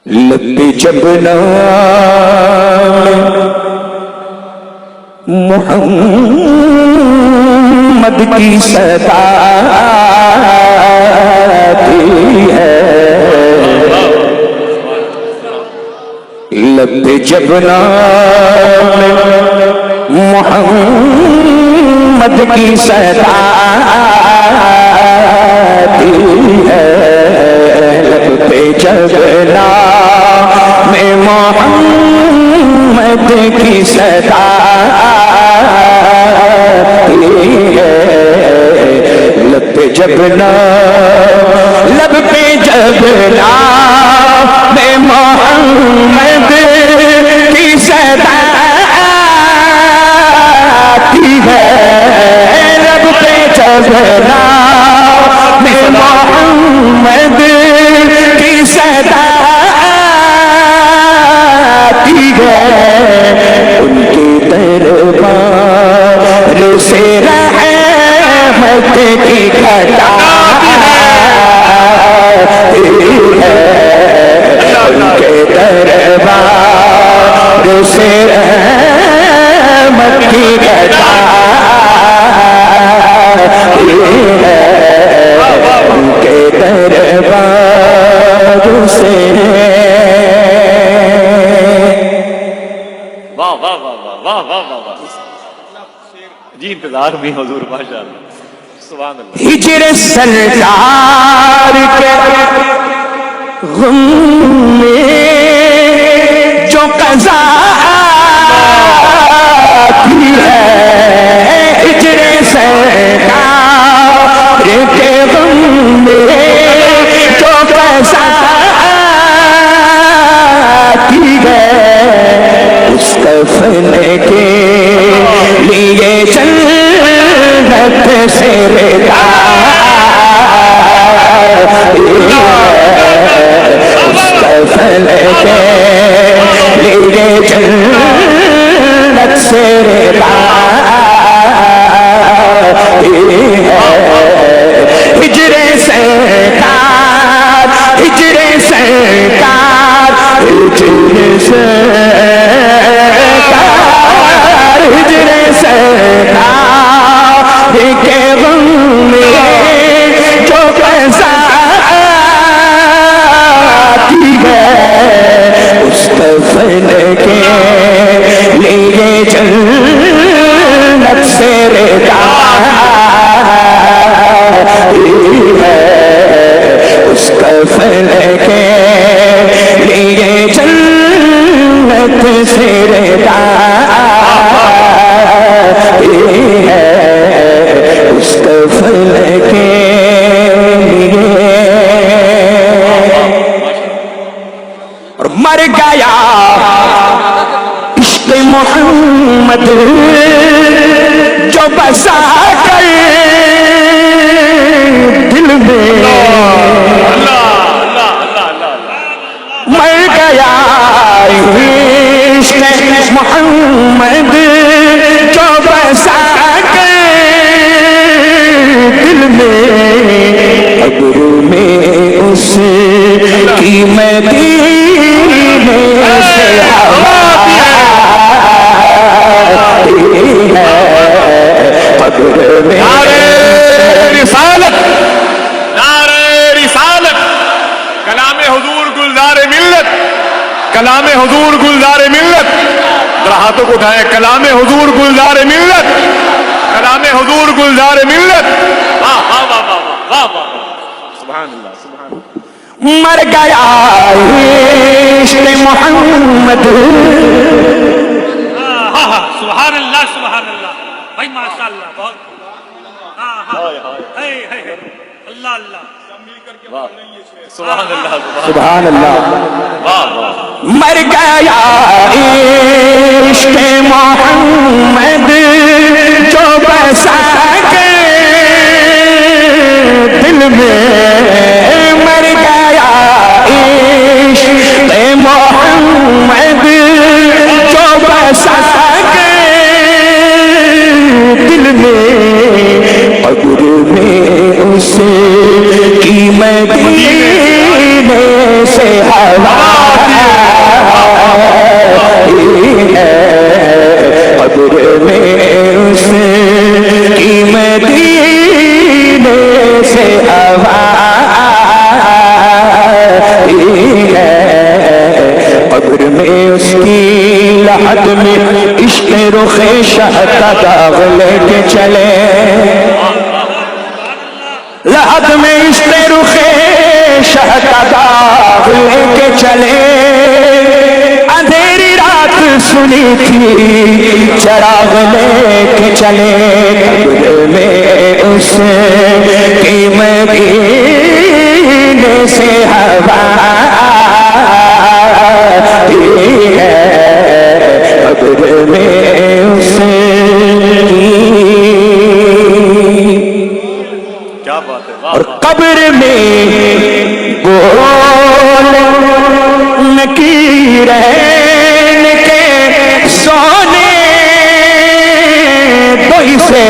لب جب نام محمد کی صدا آتی ہے، لب جب نام محمد کی صدا آتی ہے، لب پہ جب نام محمد کی صدا آتی ہے، لب پہ جب نام، لب پہ جب نام محمد کی صدا آتی ہے، لب پہ جب نام محمد کی صدا آتی ہے، ان کے دربار سے رحمت کی گھٹا آتی ہے، ان کے دربار سے رحمت کی گھٹا آتی ہے، ان کے دربار سے جی انتظار بھی حضور ماشاءاللہ سبحان اللہ۔ ہجر سرکار کے غم میں جو قضا آتی ہے، ہجر سرکار کے غم میں جو قضا آتی ہے، اس کفن کے لیے جنت سے رضا آتی ہے، اس کفن کے لیے جنت سے رضا آتی ہے، ہجر سرکار، ہجر سرکار، ہجر سرکار، ہجر سرکار کے غم میں جو قضا آتی ہے، اس کفن کے لیے جنت سے رضا آتی ہے، اس کفن کے لیے جنت سے رضا آتی ہے، اس کفن کے لیے، اور مر گیا عشق محمد جو بسا کر دل میں، مر گیا عشق محمد جو بسا کر دل میں، قبر میں اس کی مدینے سے ہوا آتی ہے، قبر میں نعرہ رسالت، نعرہ رسالت، کلام حضور گلزار ملت، کلام حضور گلزار ملت، ذرا ہاتھوں کو اٹھائیں، کلام حضور گلزار ملت، کلام حضور گلزار ملت، واہ واہ واہ واہ واہ واہ، سبحان اللہ سبحان اللہ۔ مر گیا عشق محمد، سبحان اللہ سبحان اللہ بھائی ماشاء اللہ، بہت اللہ اللہ، سبحان اللہ سبحان اللہ، مر گیا عشق محمد جو بسا کے دل میں، مر گیا عشق محمد جو بسا کے دل میں، قبر میں اس کی مدینے سے ہوا راہ میں عشق رخ شہ کا داغ لے کے چلے لحد میں عشق رخ شہ کا داغ لے کے چلے اندھیری رات سنی تھی چراغ لے کے چلے قبر میں اس کی مدینے سے ہوا ہے قبر میں اس کیا بات ہے اور قبر میں بول نکیرین کے سونے تو اسے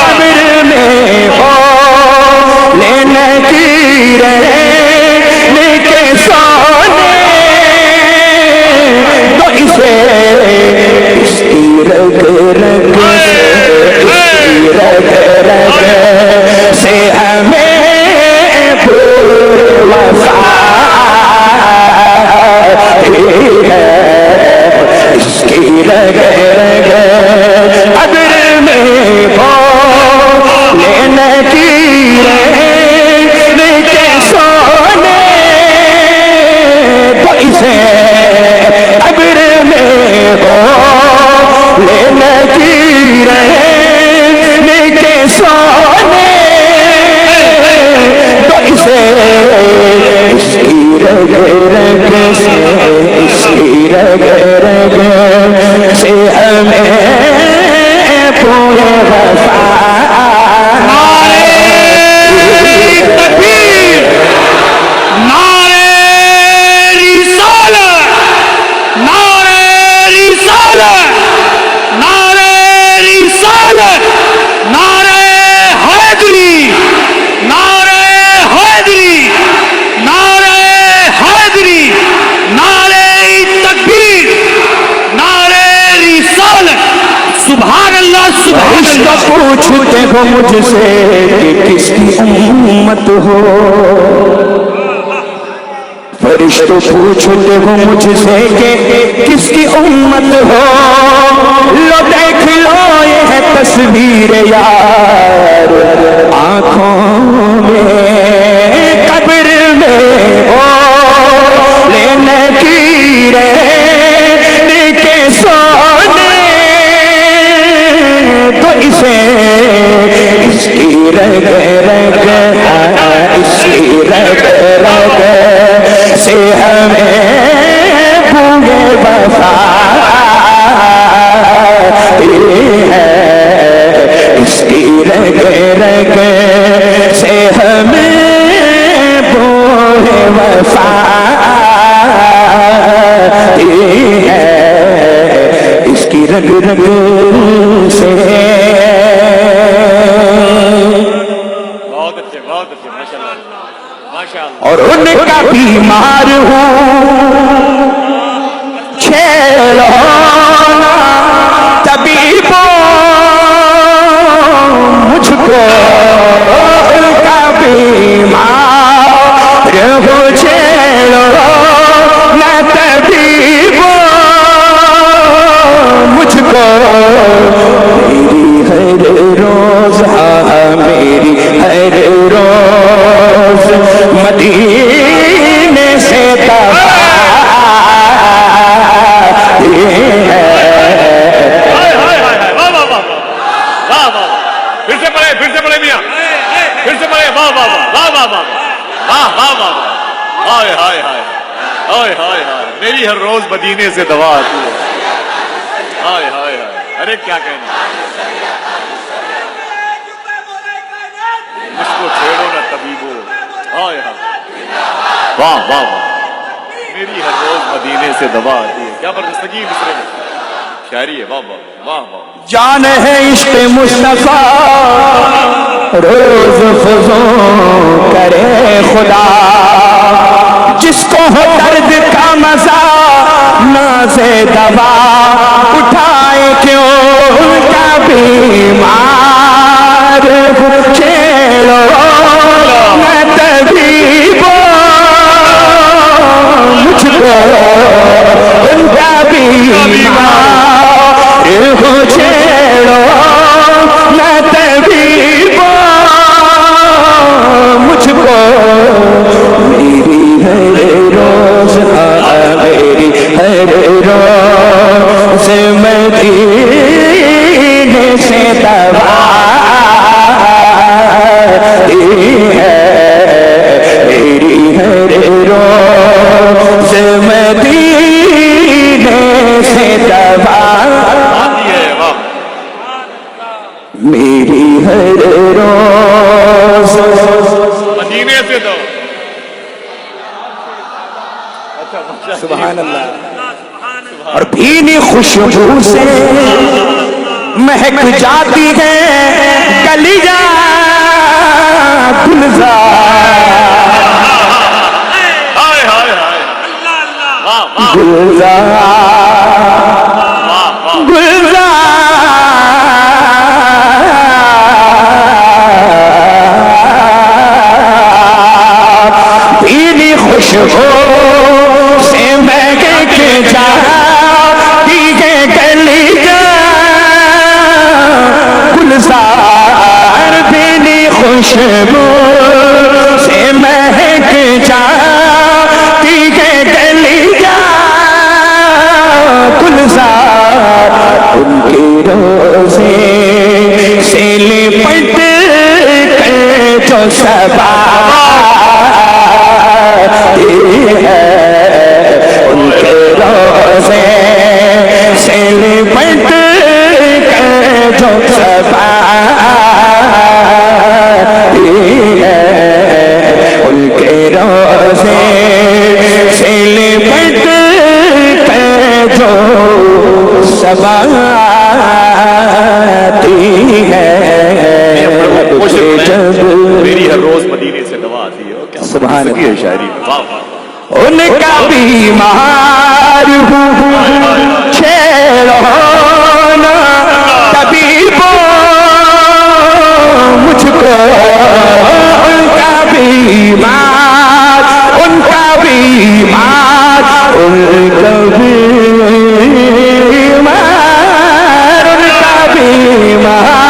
قبر میں بول نکیرین کے سونے تو اسے اس کی رگ رگ سے ہمیں وفا ہے اس کی رگ رگ قبر میں لینے کی رین کے سونے تو اسے قبر میں لینے کی رین کے سونے تو اسے اس کی رگ رگ سے اس کی رگ رگ سے ہمیں پورے وفا تکبیر نعرہ رسالت نعرہ رسالت نعرہ رسالت نعرہ حیدری نعرہ حیدری نعرہ حیدری نعرہ تکبیر نعرہ رسالت سبحان اللہ سبحان فرشتہ اللہ پوچھتے ہو مجھ سے کہ کس کی امت ہو فرشتہ پوچھتے ہو مجھ سے کہ کس کی امت ہو لو دیکھ لو یہ ہے تصویر یار آنکھوں میں قبر میں ہو لینے کی رین کے سونے تو اسے اس کی رگ رگ اس کی رگ رگ سے ہمیں بھولے وفا ہے اس کی رگ رگ سے ہمیں بھولے وفا ہے اس کی رگ رگ سے بہت اچھے ماشاء اللہ ماشاء اللہ اور ان کا بیمار ہوں چھیڑو طبیبو مجھ کو ان کا بیمار ہوں چھیڑو نہ طبیبو مجھ کو میری ہر روز میری ہر روز مدینے سے پھر سے پڑھے میاں پھر سے پڑھے واہ واہ واہ واہ واہ واہ واہ واہ ہائے ہائے ہائے ہائے ہائے ہائے میری ہر روز مدینے سے دوا آتی ہے ہائے ہائے ہائے ارے کیا کہنا مجھ کو چھیڑو نہ طبیبو ہائے ہائے واہ واہ واہ میری ہر روز مدینے سے دوا آتی ہے کیا برجستگی مصرے میں شاعری ہے واہ واہ واہ واہ جان ہے عشق مصطفیٰ روز فضوں کرے خدا جس کو ہو درد کا مزہ نازے دوا اٹھائے کیوں کا بیمار چھیڑو نہ طبیبو مجھ کو ان کا بیمار سے دوا ہے میری ہر روز مدینے سے دوا میری ہر روز مدینے سے دو سبحان اللہ اور بھینی خوشبو سے مہک جاتی ہے کلیاں گلزار ہائے ہائے ہائے واہ واہ گلزار گلزار بھینی خوشبو سے مہک جاتی ہے کلیاں گلزار بھینی خوشبو سے مہک جاتی ہے کلیاں گلزار ان کے روزے سے لپٹ کر جو صبا ہے ان کے روزے سے لپٹ کر جو صبا ہے ان کے روزے سے لپٹ کر جو صبا ہے میری ہر روز مدینے سے دوا آتی ہے سبحان اللہ شاعری میں واہ واہ ان کا بیمار چھیڑو نا طبیبو مجھ کو ان کا بیمار ان کا بیمار ان کا بیمار ان کا بیمار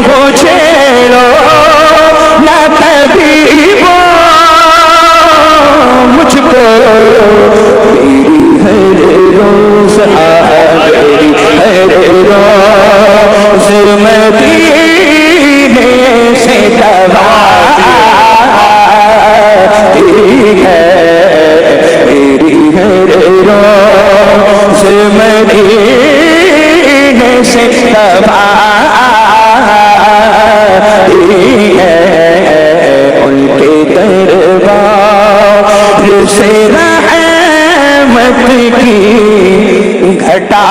ہو چھیڑو نا طبیبو مجھ کو میری ہر روز میری ہر روز مدینے سے دوا ہے میری ہر روز مدینے سے دوا ہے ان کے دربار سے رحمت کی گھٹا